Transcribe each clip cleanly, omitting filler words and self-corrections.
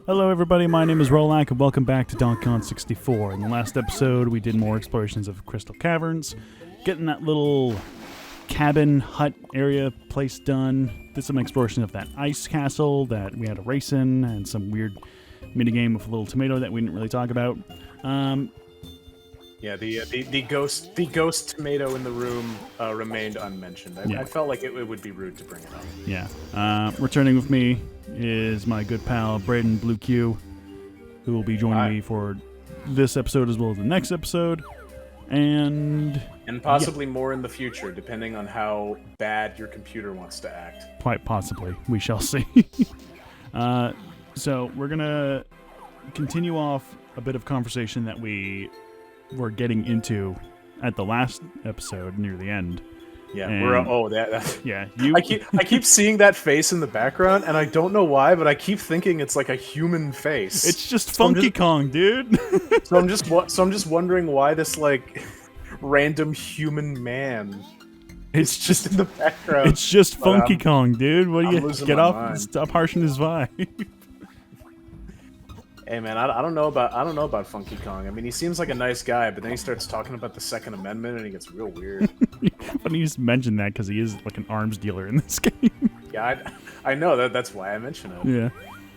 Hello everybody, my name is Rolak and welcome back to Donkey 64. In the last episode we did more explorations of Crystal Caverns, getting that little cabin hut area place done. Did some exploration of that ice castle that we had a race in, and some weird minigame with a little tomato that we didn't really talk about. Yeah, the ghost tomato in the room remained unmentioned. I felt like it would be rude to bring it up. Yeah. Returning with me is my good pal Braden Blue Q, who will be joining me for this episode as well as the next episode, and possibly more in the future, depending on how bad your computer wants to act. Quite possibly, we shall see. So we're gonna continue off a bit of conversation that we were getting into at the last episode near the end. Yeah, and yeah. I keep seeing that face in the background, and I don't know why, but I keep thinking it's like a human face. It's just Funky Kong, dude. so I'm just wondering why this like random human man. It's just in the background. It's just Funky Kong, dude. What do you get off? Mind. Stop harshing his vibe. Hey man, I don't know about Funky Kong. I mean, he seems like a nice guy, but then he starts talking about the Second Amendment, and he gets real weird. Funny you just mentioned that because he is like an arms dealer in this game. Yeah, I know that's why I mention it. Yeah,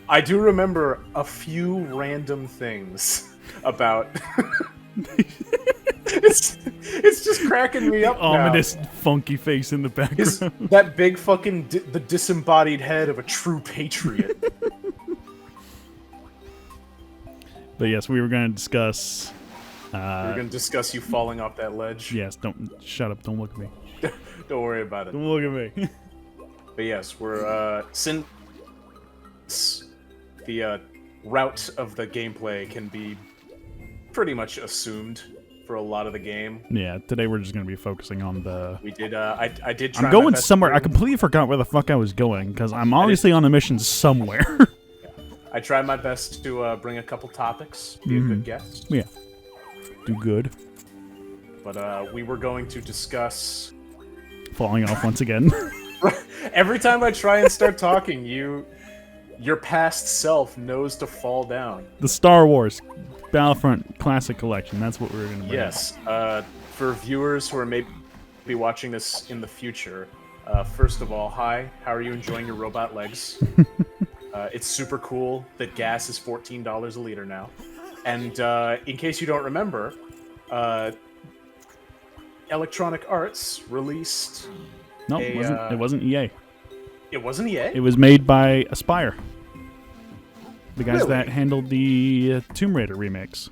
I do remember a few random things about. it's just cracking me up. The ominous funky face in the background. That big fucking the disembodied head of a true patriot. But yes, we were going to discuss... we're going to discuss you falling off that ledge. Yes, shut up, don't look at me. Don't worry about it. Don't look at me. But yes, we're, since the route of the gameplay can be pretty much assumed for a lot of the game. Yeah, today we're just going to be focusing on the... We did, I did try I'm going somewhere, I completely forgot where the fuck I was going, because I'm obviously on a mission somewhere. I tried my best to bring a couple topics, be a good guest. Yeah. Do good. But we were going to discuss... Falling off once again. Every time I try and start talking, your past self knows to fall down. The Star Wars Battlefront Classic Collection, that's what we were going to bring. Yes. For viewers who are maybe watching this in the future, first of all, hi, how are you enjoying your robot legs? It's super cool that gas is $14 a liter now. And in case you don't remember, Electronic Arts released... No, it wasn't EA. It wasn't EA? It was made by Aspire. The guys Really? that handled the Tomb Raider remakes.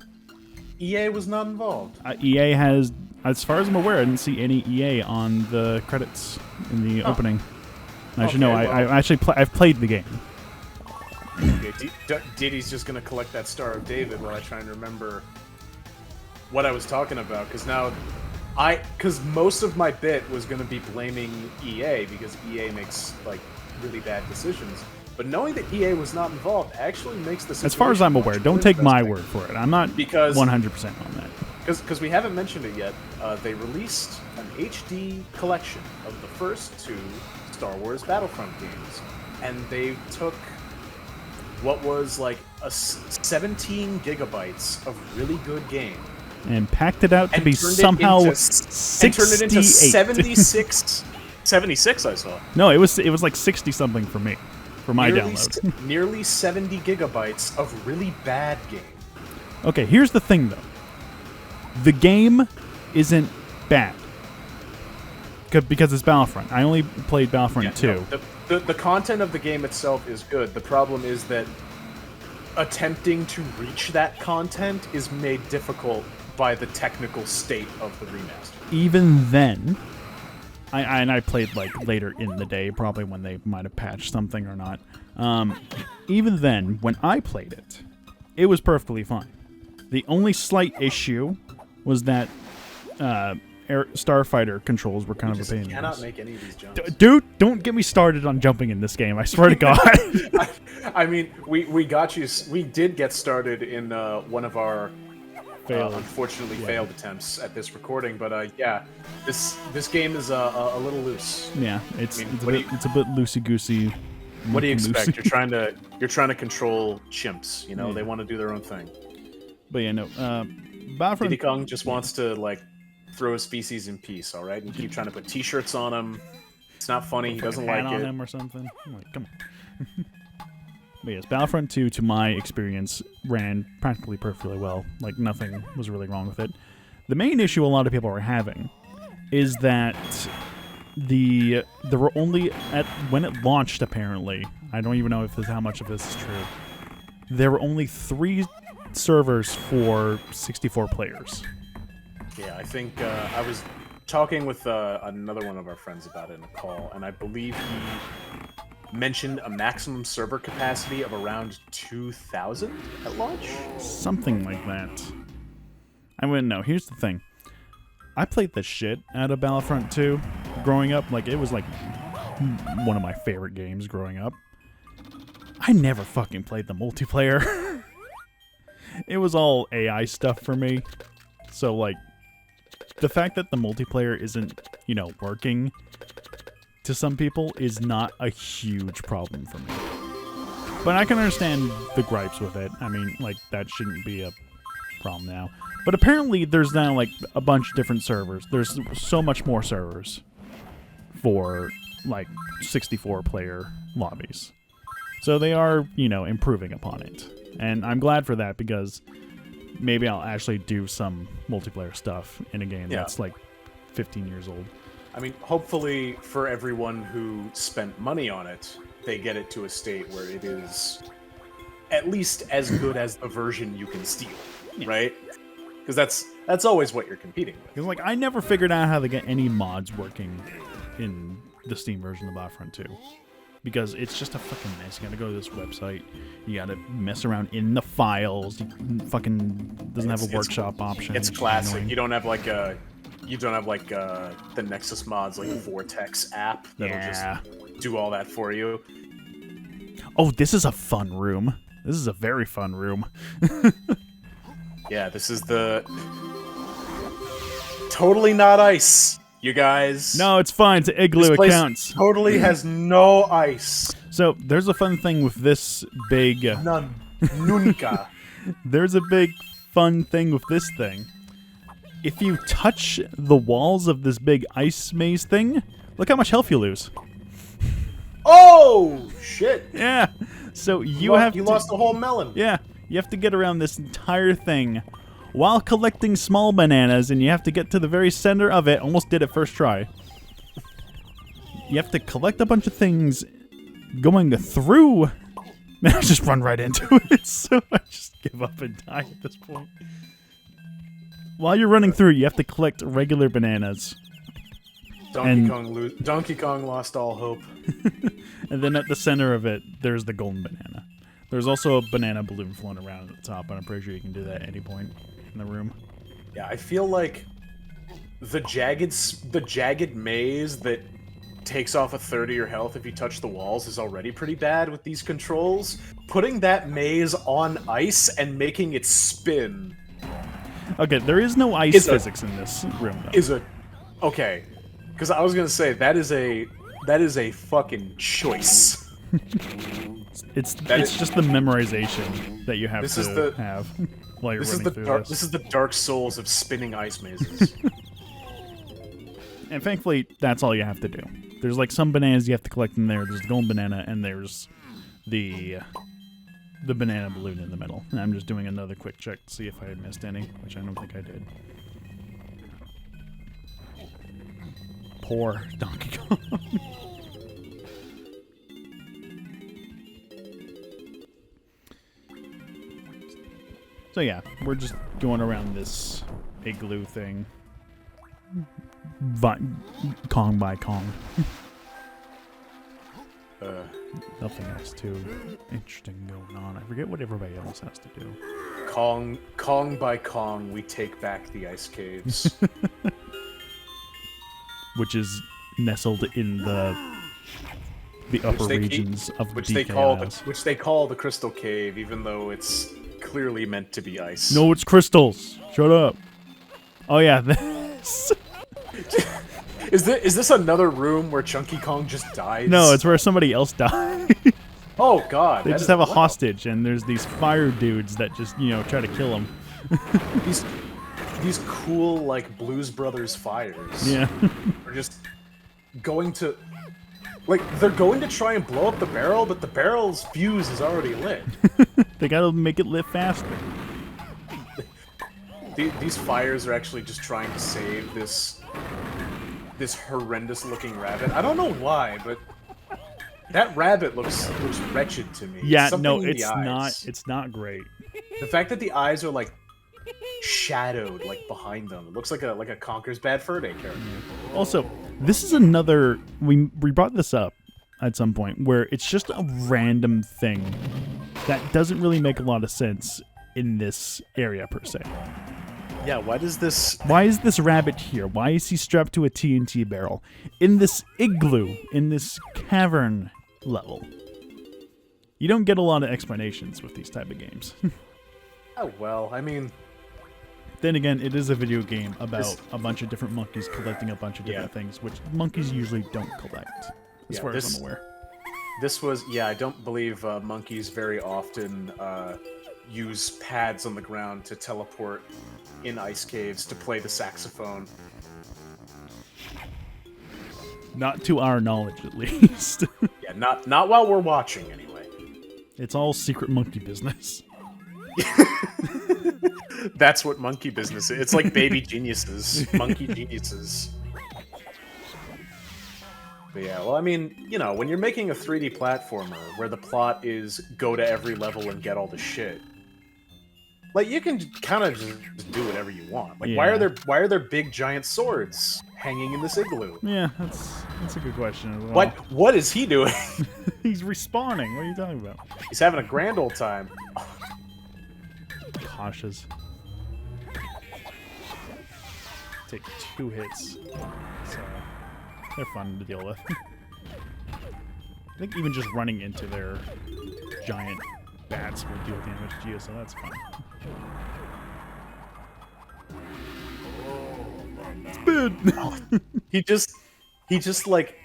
EA was not involved? EA has, as far as I'm aware, I didn't see any EA on the credits in the opening. I should know, I've played the game. Okay, Diddy's just gonna collect that Star of David while I try and remember what I was talking about, because most of my bit was gonna be blaming EA because EA makes like really bad decisions. But knowing that EA was not involved actually makes the situation as far as I'm aware. Don't take my word for it. I'm not 100% on that. Because we haven't mentioned it yet. They released an HD collection of the first two Star Wars Battlefront games, and they took what was like 17 gigabytes of really good game and packed it out to be somehow 68. And turned it into 76. 76 I saw. No, it was like 60 something for me, for my download. Nearly 70 gigabytes of really bad game. Okay, here's the thing though. The game isn't bad because it's Battlefront. I only played Battlefront 2. No, the content of the game itself is good. The problem is that attempting to reach that content is made difficult by the technical state of the remaster. Even then, I played like later in the day, probably when they might have patched something or not. Even then, when I played it, it was perfectly fine. The only slight issue was that Starfighter controls were kind of a pain. You cannot make any of these jumps. Dude, don't get me started on jumping in this game. I swear to God. I mean, we got you. We did get started in one of our unfortunately failed attempts at this recording, but yeah, this game is a little loose. Yeah, it's a bit loosey goosey. What do you expect? You're trying to control chimps. You know, they want to do their own thing. But yeah, no. Battlefront. Diddy Kong just wants to like throw his species in peace. All right, you keep trying to put T-shirts on him. It's not funny. He doesn't like on it. Him or something. I'm like, come on. But yes, Battlefront 2, to my experience, ran practically perfectly well. Like, nothing was really wrong with it. The main issue a lot of people are having is that there were only, when it launched, apparently, I don't even know how much of this is true, there were only 3 servers for 64 players. Yeah, I think I was talking with another one of our friends about it in a call, and I believe he mentioned a maximum server capacity of around 2,000 at launch? Something like that. I wouldn't know. Here's the thing. I played the shit out of Battlefront 2 growing up. Like, it was like one of my favorite games growing up. I never fucking played the multiplayer. It was all AI stuff for me. So, like, the fact that the multiplayer isn't, working to some people is not a huge problem for me. But I can understand the gripes with it. I mean, like, that shouldn't be a problem now. But apparently there's now, like, a bunch of different servers. There's so much more servers for, like, 64-player lobbies. So they are, improving upon it. And I'm glad for that because maybe I'll actually do some multiplayer stuff in a game that's, like, 15 years old. I mean, hopefully for everyone who spent money on it, they get it to a state where it is at least as good as the version you can steal, right? Because that's always what you're competing with. Because, like, I never figured out how to get any mods working in the Steam version of Battlefront 2. Because it's just a fucking mess. You gotta go to this website. You gotta mess around in the files. You fucking doesn't have a workshop option. It's classic. You don't have like the Nexus mods like Vortex app that'll just do all that for you. Oh, this is a fun room. This is a very fun room. Yeah, this is the totally not ice, you guys. No, it's fine. It's Igloo. It counts. Totally has no ice. So there's a fun thing with this big. None. Nunca. There's a big fun thing with this thing. If you touch the walls of this big ice maze thing, look how much health you lose. Oh shit! Yeah. So you lost a whole melon. Yeah. You have to get around this entire thing while collecting small bananas, and you have to get to the very center of it. Almost did it first try. You have to collect a bunch of things going through. Man, I just run right into it, so I just give up and die at this point. While you're running through, you have to collect regular bananas. Donkey Kong lost all hope. And then at the center of it, there's the golden banana. There's also a banana balloon floating around at the top, and I'm pretty sure you can do that at any point in the room. Yeah, I feel like the jagged maze that takes off a third of your health if you touch the walls is already pretty bad with these controls. Putting that maze on ice and making it spin. Okay, there is no ice physics in this room, though. Okay, because I was gonna say that is a fucking choice. It's just the memorization that you have have while you're running through this. This is the Dark Souls of spinning ice mazes. And thankfully, that's all you have to do. There's like some bananas you have to collect in there. There's the golden banana, and there's the banana balloon in the middle. And I'm just doing another quick check to see if I had missed any, which I don't think I did. Poor Donkey Kong. So yeah, we're just going around this igloo thing. Kong by Kong. Nothing else too interesting going on. I forget what everybody else has to do. Kong by Kong, we take back the ice caves. Which is nestled in the upper regions of which DK which they call the Crystal Cave, even though it's clearly meant to be ice. No, it's crystals. Shut up. Oh yeah, this. Is this another room where Chunky Kong just dies? No, it's where somebody else died. Oh God! They just have a hostage, and there's these fire dudes that just try to kill him. These cool like Blues Brothers fires. Yeah. Are just going to. Like, they're going to try and blow up the barrel, but the barrel's fuse is already lit. They gotta make it lit faster. These fires are actually just trying to save this horrendous-looking rabbit. I don't know why, but that rabbit looks wretched to me. Yeah, Something no, in the it's eyes. not. It's not great. The fact that the eyes are like shadowed, like behind them, it looks like a Conker's Bad Fur Day character. Also, this is another. We brought this up at some point where it's just a random thing that doesn't really make a lot of sense in this area per se. Yeah, why is this rabbit here? Why is he strapped to a TNT barrel in this igloo, in this cavern level? You don't get a lot of explanations with these type of games. Oh well, I mean. Then again, it is a video game about a bunch of different monkeys collecting a bunch of different things, which monkeys usually don't collect, as far as I'm aware. This was, I don't believe monkeys very often use pads on the ground to teleport in ice caves to play the saxophone. Not to our knowledge, at least. Yeah, not while we're watching, anyway. It's all secret monkey business. That's what monkey business is. It's like baby geniuses, monkey geniuses. But yeah, well, I mean, when you're making a 3D platformer where the plot is go to every level and get all the shit, like you can kind of just do whatever you want. Like, why are there big giant swords hanging in this igloo? Yeah, that's a good question as well. What is he doing? He's respawning. What are you talking about? He's having a grand old time. Cautious. Take 2 hits. So they're fun to deal with. I think even just running into their giant bats will deal damage to you, so that's fun. It's bad. He just like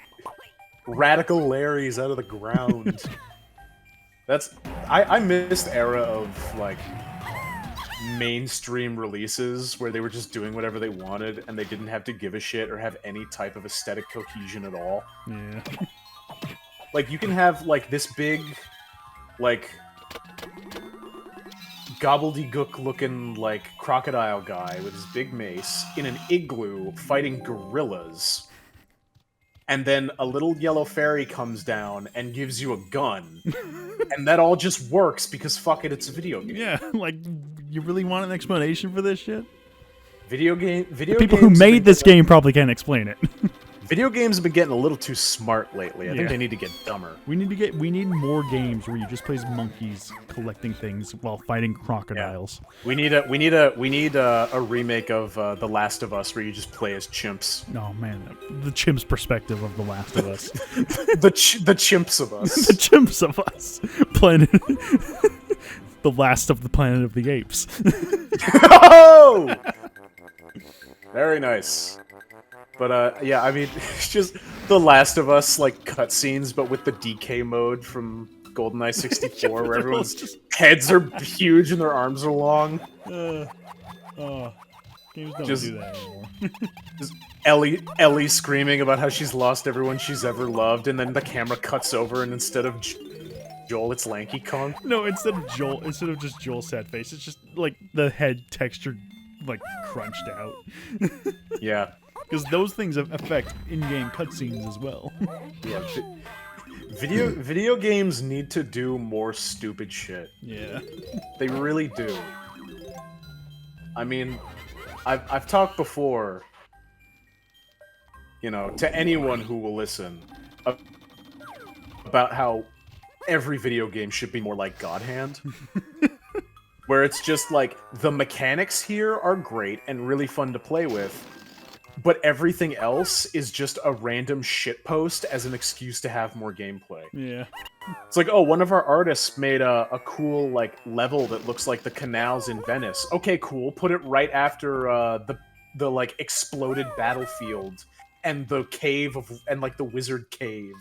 radical Larry's out of the ground. I missed era of like mainstream releases where they were just doing whatever they wanted and they didn't have to give a shit or have any type of aesthetic cohesion at all. Yeah. Like, you can have like this big like gobbledygook looking like crocodile guy with his big mace in an igloo fighting gorillas, and then a little yellow fairy comes down and gives you a gun. And that all just works because fuck it, it's a video game. Yeah, like, you really want an explanation for this shit? The people who made this game probably can't explain it. Video games have been getting a little too smart lately. I think they need to get dumber. We need more games where you just play as monkeys collecting things while fighting crocodiles. Yeah. We need a remake of The Last of Us where you just play as chimps. Oh man, the chimps perspective of The Last of Us. the chimps of us. The chimps of us. Planet. The last of the Planet of the Apes. Oh! Very nice. But, yeah, I mean, it's just The Last of Us, like, cutscenes, but with the DK mode from GoldenEye 64, where everyone's heads are huge and their arms are long. Games don't do that anymore. Just Ellie screaming about how she's lost everyone she's ever loved, and then the camera cuts over, and instead of Joel, it's Lanky Kong. No, instead of just Joel's sad face, it's just, like, the head texture, like, crunched out. Yeah. Because those things affect in-game cutscenes as well. Yeah, video games need to do more stupid shit. Yeah. They really do. I mean, I've talked before, to anyone who will listen, about how every video game should be more like God Hand. Where it's just like, the mechanics here are great and really fun to play with, but everything else is just a random shitpost as an excuse to have more gameplay. Yeah. It's like, oh, one of our artists made a cool, like, level that looks like the canals in Venice. Okay, cool. Put it right after the like, exploded battlefield and the cave and like the wizard cave.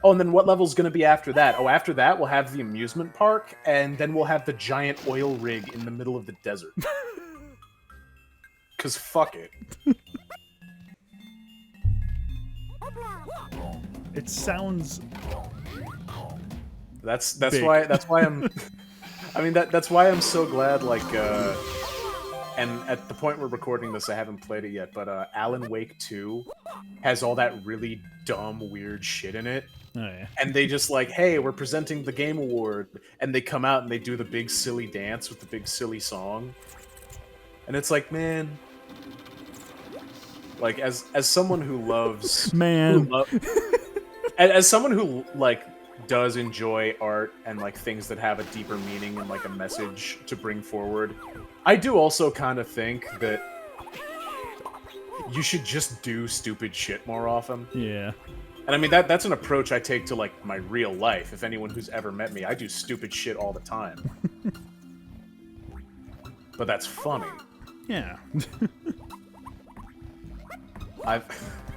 Oh, and then what level's going to be after that? Oh, after that we'll have the amusement park, and then we'll have the giant oil rig in the middle of the desert. Cause fuck it. It sounds. That's big. why I'm. I mean that's why I'm so glad. Like, and at the point we're recording this, I haven't played it yet. But Alan Wake 2 has all that really dumb, weird shit in it. Oh, yeah. And they just like, hey, we're presenting the Game Award, and they come out and they do the big silly dance with the big silly song, and it's like, man. Like, as someone who loves... Man. As someone who, like, does enjoy art and, like, things that have a deeper meaning and, like, a message to bring forward, I do also kind of think that you should just do stupid shit more often. Yeah. And, I mean, that's an approach I take to, like, my real life. If anyone who's ever met me, I do stupid shit all the time. But that's funny. Yeah.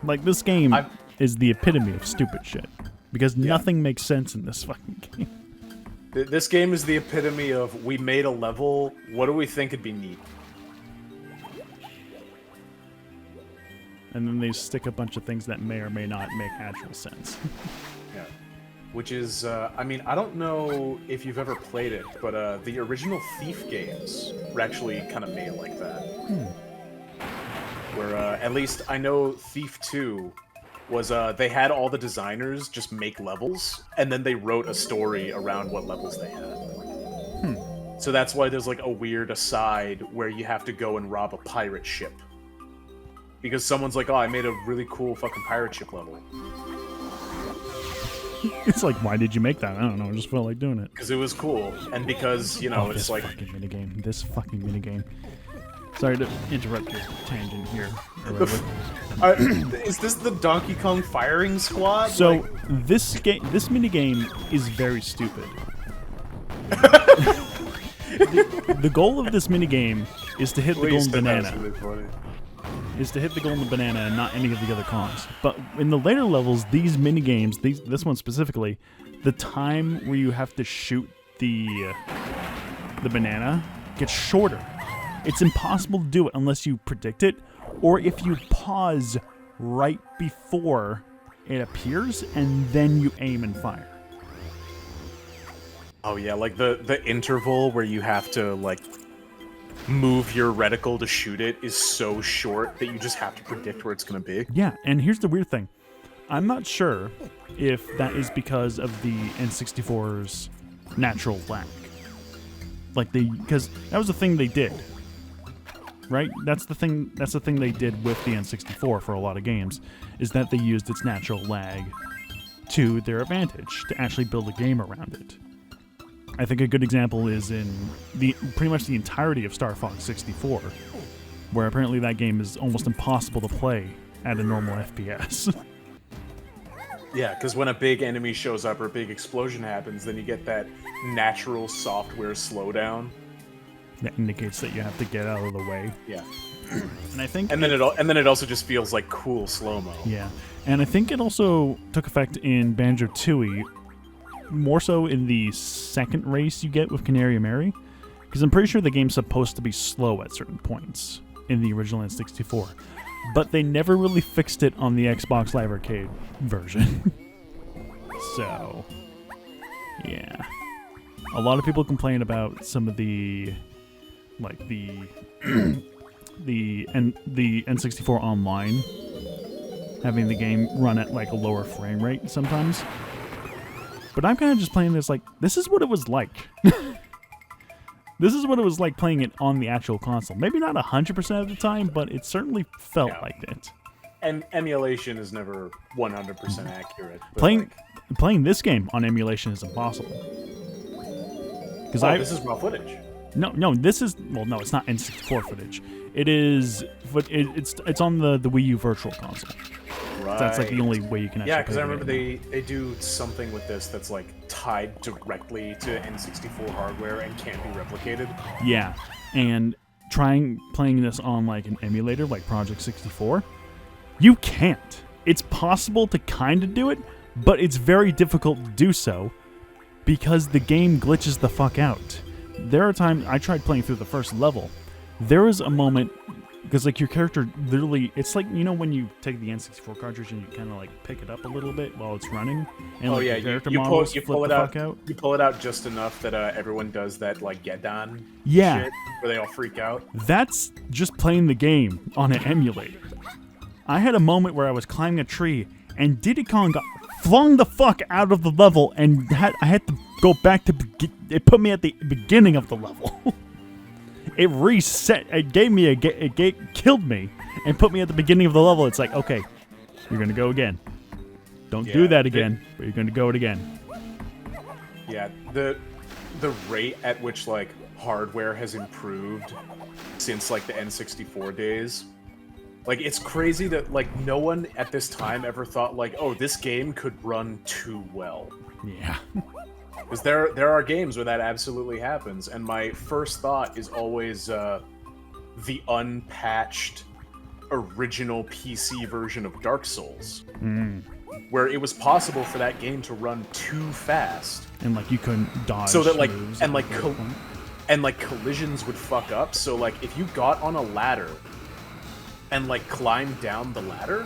Like, this game is the epitome of stupid shit. Because nothing makes sense in this fucking game. This game is the epitome of, we made a level, what do we think would be neat? And then they stick a bunch of things that may or may not make actual sense. Yeah. Which is, I mean, I don't know if you've ever played it, but the original Thief games were actually kind of made like that. Where, at least I know Thief 2 was, they had all the designers just make levels, and then they wrote a story around what levels they had. So that's why there's, like, a weird aside where you have to go and rob a pirate ship. Because someone's like, oh, I made a really cool fucking pirate ship level. It's like, why did you make that? I don't know, I just felt like doing it. Because it was cool, and because, you know, it's like... This fucking minigame. Sorry to interrupt your tangent here. Is this the Donkey Kong firing squad? So, like... this minigame is very stupid. The goal of this minigame is to hit the golden banana. Is to hit the golden banana and not any of the other Kongs. But in the later levels, these minigames, this one specifically, the time where you have to shoot the banana gets shorter. It's impossible to do it unless you predict it, or if you pause right before it appears, and then you aim and fire. Oh yeah, like the interval where you have to, like, move your reticle to shoot it is so short that you just have to predict where it's going to be. Yeah, and here's the weird thing. I'm not sure if that is because of the N64's natural lag. Like, because that was the thing they did. Right? That's the thing they did with the N64 for a lot of games, is that they used its natural lag to their advantage to actually build a game around it. I think a good example is in pretty much the entirety of Star Fox 64, where apparently that game is almost impossible to play at a normal FPS. Yeah, because when a big enemy shows up or a big explosion happens, then you get that natural software slowdown. That indicates that you have to get out of the way. Yeah. And I think and then it also just feels like cool slow-mo. Yeah. And I think it also took effect in Banjo-Tooie, more so in the second race you get with Canary Mary, because I'm pretty sure the game's supposed to be slow at certain points in the original N64. But they never really fixed it on the Xbox Live Arcade version. So, yeah. A lot of people complain about some of the the N64 Online having the game run at like a lower frame rate sometimes. But I'm kind of just playing this like, this is what it was like. This is what it was like playing it on the actual console. Maybe not 100% of the time, but it certainly felt like it. And emulation is never 100% accurate. Playing this game on emulation is impossible. Because this is raw footage. No, this is... Well, no, it's not N64 footage. It is... But it's on the Wii U Virtual Console. Right. That's like the only way you can actually Yeah, because I play remember they do something with this that's like tied directly to N64 hardware and can't be replicated. Yeah, and playing this on like an emulator like Project 64, You can't. It's possible to kind of do it, but it's very difficult to do so because the game glitches the fuck out. There are times I tried playing through the first level. There was a moment because like your character literally, it's like, you know, when you take the N64 cartridge and you kind of like pick it up a little bit while it's running, and like, your character models flip the fuck out. You pull it out just enough that everyone does that like get down shit where they all freak out. That's just playing the game on an emulator. I had a moment where I was climbing a tree and Diddy Kong got flung the fuck out of the level, and I had to go back to it put me at the beginning of the level. It reset. It gave me killed me and put me at the beginning of the level. It's like, okay, you're gonna go again. Don't do that again, but you're gonna go it again. Yeah, the rate at which like hardware has improved since like the N64 days. Like, it's crazy that, like, no one at this time ever thought, like, oh, this game could run too well. Yeah. Because there are games where that absolutely happens, and my first thought is always the unpatched original PC version of Dark Souls. Where it was possible for that game to run too fast. And, like, you couldn't dodge so that, like, moves and, like, collisions would fuck up. So, like, if you got on a ladder and like climb down the ladder,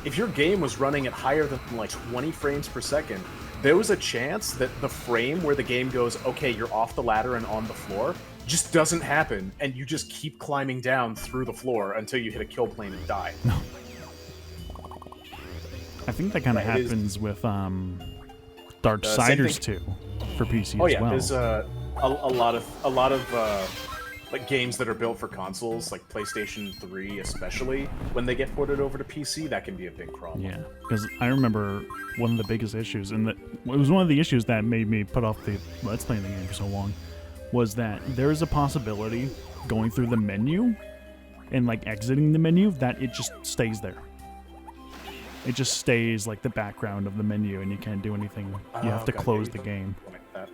if your game was running at higher than like 20 frames per second, there was a chance that the frame where the game goes, okay, you're off the ladder and on the floor, just doesn't happen, and you just keep climbing down through the floor until you hit a kill plane and die. No. I think that kind of happens with Darksiders 2 for PC as well. Oh yeah, there's a lot of like games that are built for consoles, like PlayStation 3 especially, when they get ported over to PC, that can be a big problem. Yeah, because I remember one of the biggest issues, and it was one of the issues that made me put off the Let's Play the game for so long, was that there is a possibility going through the menu and like exiting the menu that it just stays there. It just stays like the background of the menu, and you can't do anything. You have to close the game. Like that.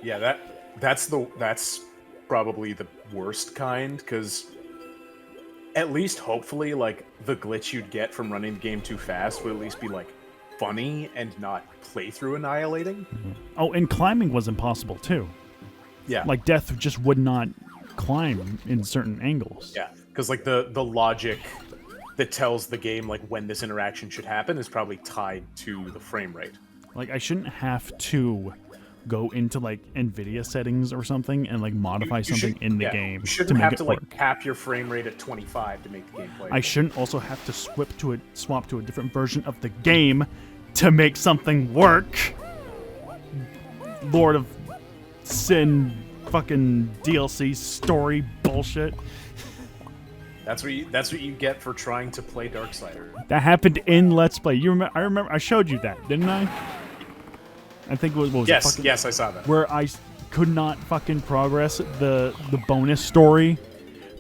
Yeah, that's probably the worst kind, because at least hopefully like the glitch you'd get from running the game too fast would at least be like funny and not playthrough annihilating. Oh, and climbing was impossible too. Yeah, like Death just would not climb in certain angles. Yeah, because like the logic that tells the game like when this interaction should happen is probably tied to the frame rate. Like, I shouldn't have to go into like NVIDIA settings or something and like modify something in the game. You shouldn't have to like cap your frame rate at 25 to make the game play. I shouldn't also have to swap to a different version of the game to make something work. Lord of Sin fucking DLC story bullshit. That's what you get for trying to play Darksiders. That happened in Let's Play. I remember I showed you that, didn't I? I think it was, what was yes, it? Fucking, yes, I saw that. Where I could not fucking progress the bonus story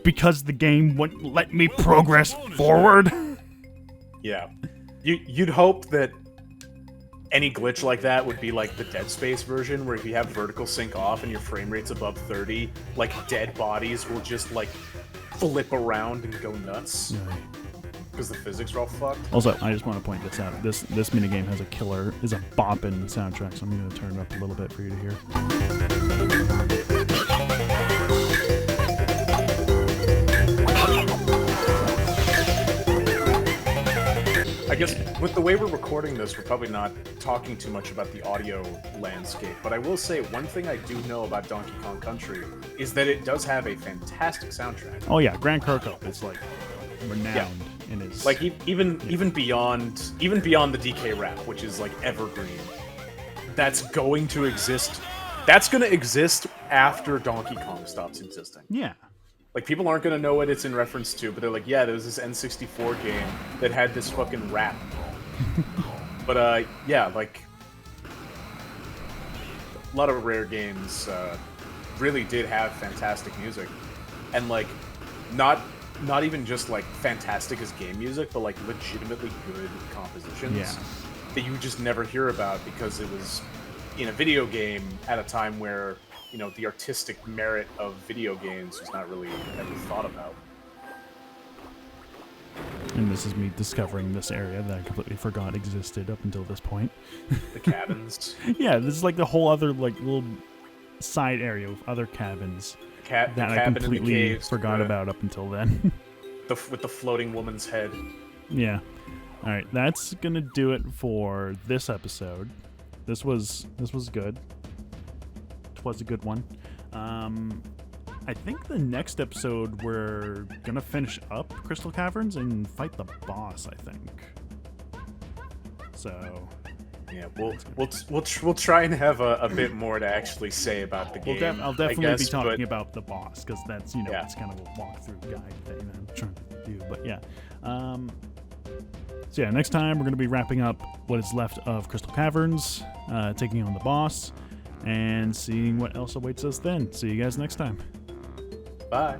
because the game wouldn't let me progress forward. Yeah. You'd hope that any glitch like that would be like the Dead Space version, where if you have vertical sync off and your frame rate's above 30, like dead bodies will just like flip around and go nuts. Because the physics are all fucked. Also, I just want to point this out. This minigame has a boppin' soundtrack, so I'm going to turn it up a little bit for you to hear. I guess with the way we're recording this, we're probably not talking too much about the audio landscape, but I will say one thing I do know about Donkey Kong Country is that it does have a fantastic soundtrack. Oh yeah, Grant Kirkhope is like renowned in his like even beyond the DK rap, which is like evergreen. That's going to exist. That's going to exist after Donkey Kong stops existing. Yeah. Like, people aren't going to know what it's in reference to, but they're like, yeah, there was this N64 game that had this fucking rap. But, yeah, like, a lot of rare games really did have fantastic music. And, like, not even just, like, fantastic as game music, but, like, legitimately good compositions that you just never hear about because it was in a video game at a time where, you know, the artistic merit of video games was not really ever thought about. And this is me discovering this area that I completely forgot existed up until this point. The cabins. Yeah, this is like the whole other like little side area with other cabins that I completely forgot about up until then. With the floating woman's head. Yeah. All right, that's gonna do it for this episode. This was good. It was a good one. I think the next episode we're gonna finish up Crystal Caverns and fight the boss. I think. So. Yeah, we'll try and have a bit more to actually say about the game. I'll definitely be talking about the boss because that's it's kind of a walkthrough guide thing that I'm trying to do. But yeah. So yeah, next time we're going to be wrapping up what is left of Crystal Caverns, taking on the boss, and seeing what else awaits us then. See you guys next time. Bye.